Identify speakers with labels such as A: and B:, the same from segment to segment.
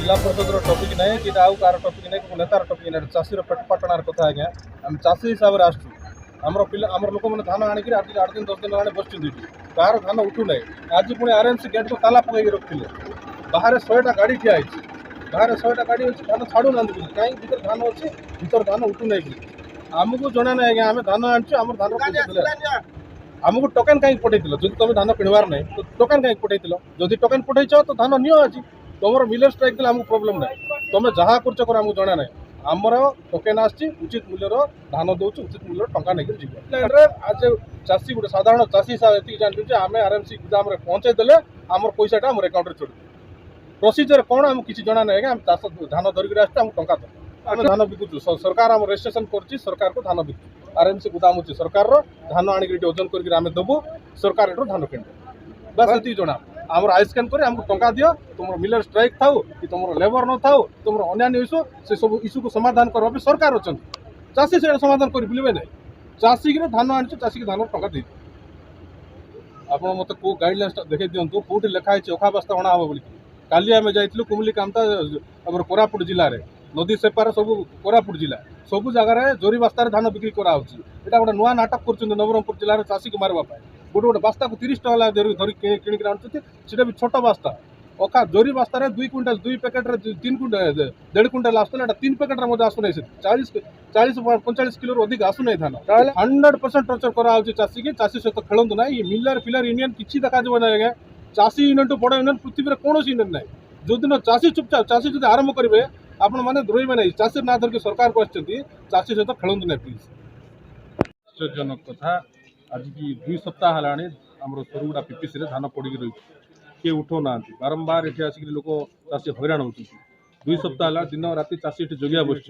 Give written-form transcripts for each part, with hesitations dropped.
A: जिला परिषद टपिक नहीं कि आउ कार टपिक नहीं नेतार टपिक नहीं चाषी पेटपाटणार कथा आज्ञा आम चाषी हिसाब से आसू आमर लोक मैंने धान आणिक आज 8 दिन 10 दिन आने बस कहार धान उठू ना आज पुणी आरएमसी गेट को ताला पकड़ रखी बाहर 100टा गाड़ी ठिया बाहर 100टा गाड़ी अच्छी धान छाड़ू ना कहीं भर धान अच्छे भर धान उठू ना आमको जना ना आज्ञा आम धान आनी आम धान आमको टोकन कहीं पठे जब तुम धान किणवार ना तो टोकन कहीं पठे जदि टोकन पठे तो धान नियो आज तुम मिलर स्ट्राइक देते आमको प्रोब्लेम ना तुम जहाँ कर आमको जना ना आमर टोकेन आसी उचित मूल्यर धान दौर उचित मूल्य टंका नहीं आज चाषी गोटे साधारण चाषी हिसाब से जानते आम आरएमसी गोदाम पहुँचे देले आम पैसाटा आम अकाउंट चढ़ प्रोसीजर कौन आम किसी जना ना आम चाष धान धरिक आस टंका दे आम धान बिकुचु सरकार आम रेजिस्ट्रेशन कर सरकार को धान बिकु आरएमसी गोदाम अच्छे सरकार धान आणिक ओजन कर देवु सरकार धान किण बस ये जना आम आई स्कान कर आमको टंका दियो तुम मिलर स्ट्राइक थाउ कि तुम लेबर न थाउ तुम अन्य इश्यू से सब इश्यू को समाधान करवा सरकार अच्छा चाषी से समाधान कर बुलवे ना चाषी की धान आनी चाषी की धान टंका दे आप मत कौ गाइडलाइंस देखा दिंतु कौटी लिखाई अखा बस्ता अणा हम बोली काली आम जाइलु कुमली कामता आम कोरापुट जिले में नदी सेपार सब कोरापुट जिला सब जगार जोरी बास्तार धान बिक्री कराऊँगी यहाँ गोटे नुआ नाटक कर नवरंगपुर जिले में चाषी को मारवाई गोटे गोटे बास्ता को 30 टका धरिक किणिक आनुँच भी छोट बास्ता अखा जोरी बास्तार 2 क्विंटाल 2 पैकेट 3 क्विंटाल 1.5 क्विंटाल आसूला 3 पैकेट आसूना 40-45 किलो अधिक आसूना धान 100% टर्चर कराऊँच चाषी की चाषी सहित खेलतु ना ये मिलर फिलर यूनियन किसी देखा ना आज्ञा चाषी यूनियन टू बड़ यूनियन पृथ्वी में कौन यूनियन ना जो दिन चाषी चुपचाप चाषी जो आरंभ करेंगे आपण मैंने द्रोही ना चाषी ना धरिक सरकार को चाषी सहित खेलतु ना प्लीज आश्चर्यजनक कथा आज की 2 सप्ताह है आम सरगुड़ा पीपीसी रे धान पड़ी रही किए उठो ना बारंबार ये आसिक लोक चाषी हैरान होती 2 सप्ताह है दिन राति चाषी ये जगिया बस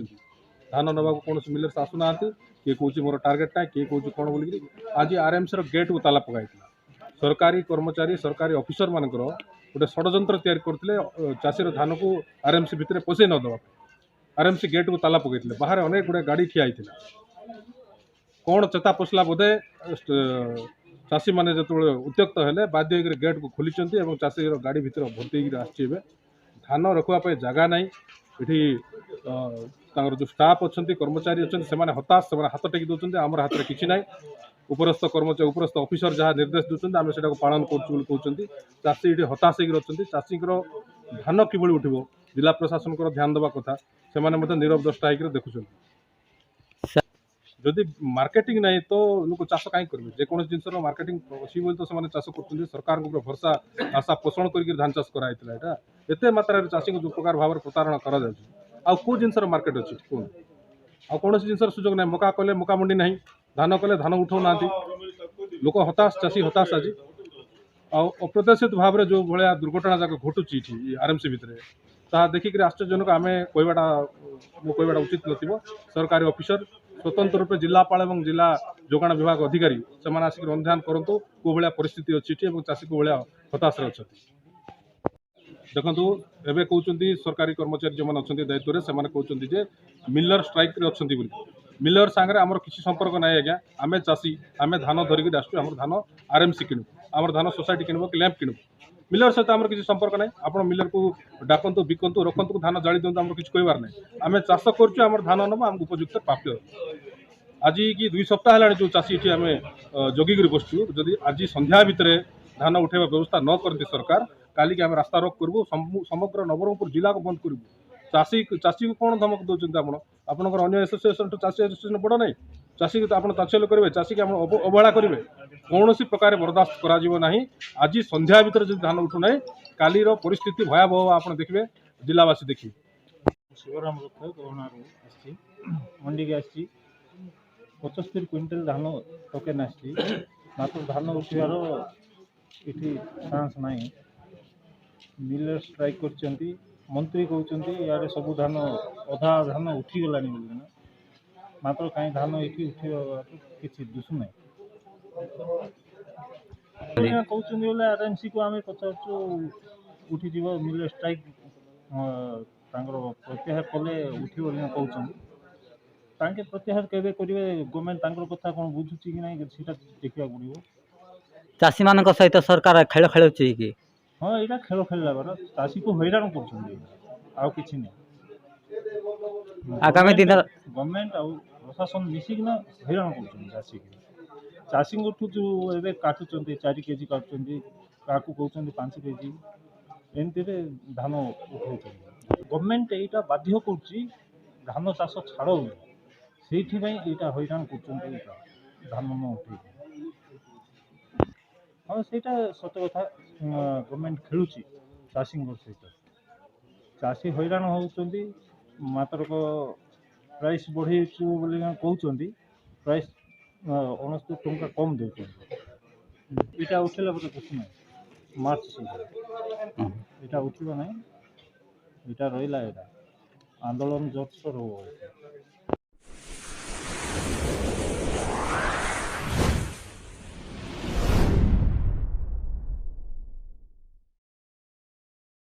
A: धान नवा कौन मिलर्स आसुना किए कौन मोर टार्गेट ना किए कौन कौन बोल आज आरएमसी गेट को ताला पकाई सरकारी कर्मचारी सरकारी ऑफिसर मानकर गोटे षड्यंत्र तैयारी करते चाषीर धान को आरएमसी भितर पशे न देवा आरएमसी गेट को ताला पकई बाहर अनेक गुड़े गाड़ी ठिया कौन चेता पशला बोधे चाषी मैंने जो उत्यक्त हेले बाध्य गेट को खोली चाषी गाड़ी भितर भर्ती आसी धान रखापी जगह ना ये जो स्टाफ अच्छा कर्मचारी अच्छा से हताश से हाथ टेकी दौरान आम हाथ में किसी ना उपरस्थ कर्मचारी उपरस्थ ऑफिसर जहाँ निर्देश दूसरी आम से पालन कर चाषी ये हताश होती चाषी धान कि उठो जिला प्रशासन को ध्यान देवा कथा से नीरव दृष्टा होकर देखुं जदि मार्केटिंग नहीं तो लोक चाष कहीं करेंगे जेकोसी जिनस मार्केटिंग अच्छी बोली तो से चाष कर सरकार को भरसा आशा पोषण कर धान चाष कराइला एत मात्रा चाषी को जो प्रकार भाव प्रतारणा कौ जिनस मार्केट अच्छी कौन आ कौन जिनस सुजोग ना मका कले मका मंडी ना धान कले धान उठौ ना लोक हताश चाषी हताश आज अप्रत्याशित भाव में जो भाया दुर्घटना जाक घटुची आरएमसी भितर ता देखिक आश्चर्यजनक आम कहवाटा मो कहवाटा उचित नथिबो सरकारी ऑफिसर स्वतंत्र रूप जिलापाल और जिला जोगाण विभाग अधिकारी से आसिक अनुधान करूँ कौ भाया परिस्थिति अच्छी चाषी कौ भाया हताश अच्छा देखो एवं कहते सरकारी कर्मचारी जो अच्छा दायित्व से कहते मिलर स्ट्राइक अच्छा मिलर सांगे आमर किसी संपर्क ना आज्ञा आम चाषी आम धान धरिक आसू आम धान आरएमसी किणु आम धान सोसाइटी किणव कि लैंप किणु मिलर सहित आमर किसी संपर्क ना आप मिलर को डाकतु बिकतु रखतु धान जाली दिंतु आम किसी कहबार ना आम चाष कर धान नब आम उपयुक्त प्राप्य आज कि 2 सप्ताह है जो चाषी ये आम जगिक बसचु जदि आज संध्या भितर धान उठेवा व्यवस्था न करते सरकार काली आम रास्ता रोक करूँ समग्र नवरंगपुर जिला को बंद करूँ चाषी चाषी को कौन धमक दौरान आपंकर अन्य एसोसिएशन चाषी एसोसिएशन बड़ ना चाषी को आप तात्सल्य करेंगे चाषी की अवहेला करेंगे कौन प्रकार बर्दाश्त करा आज संध्या भितर जो धान उठू ना कालीर परिस्थिति भयावह आप देखिए जिलावासी देखिए
B: शिवराम रथ गहना मंडी के 75 क्विंटल धान टोकेन मात्र धान उठार ये चान्स ना मिलर स्ट्राइक कर मंत्री कहते यार सब धान अधा धान उठीगला मात्र कहीं धान ये उठा कि दिशुना कहते आरएमसी को आम पचारू उठी मिलर स्ट्राइक प्रत्याहार कले उठो कहते प्रत्याहार केवे करेंगे गवर्नमेंट कथा कौन बुझुची कि ना देखा पड़ो
C: चाषी मान सहित सरकार खेल खेलुची कि
B: हाँ यहाँ खेल खेलला बार चाषी को हैरान कर
C: आगामी दिन
B: गवर्नमेंट आउ प्रशासन मिसिकिना हैरान कर चाषी चाषी जो ए काटुंट 4 केजी काटुंट क्या कहते 5 केजी एमती धान उठाऊ गवर्नमेंट यहाँ बाध्य कर धान चाष छाड़ से यहाँ हैरान कर धान न उठे हाँ से सत कथा गवर्नमेंट खेलुची चाषी सहित चाषी हैरान होती मात्र प्राइस बढ़े कहते प्राइस 69 टंका कम दे यहाँ उठेला बोले कुछ ना मार्च सीजन यहाँ उठा ना यहाँ रहा आंदोलन जोरसोर हो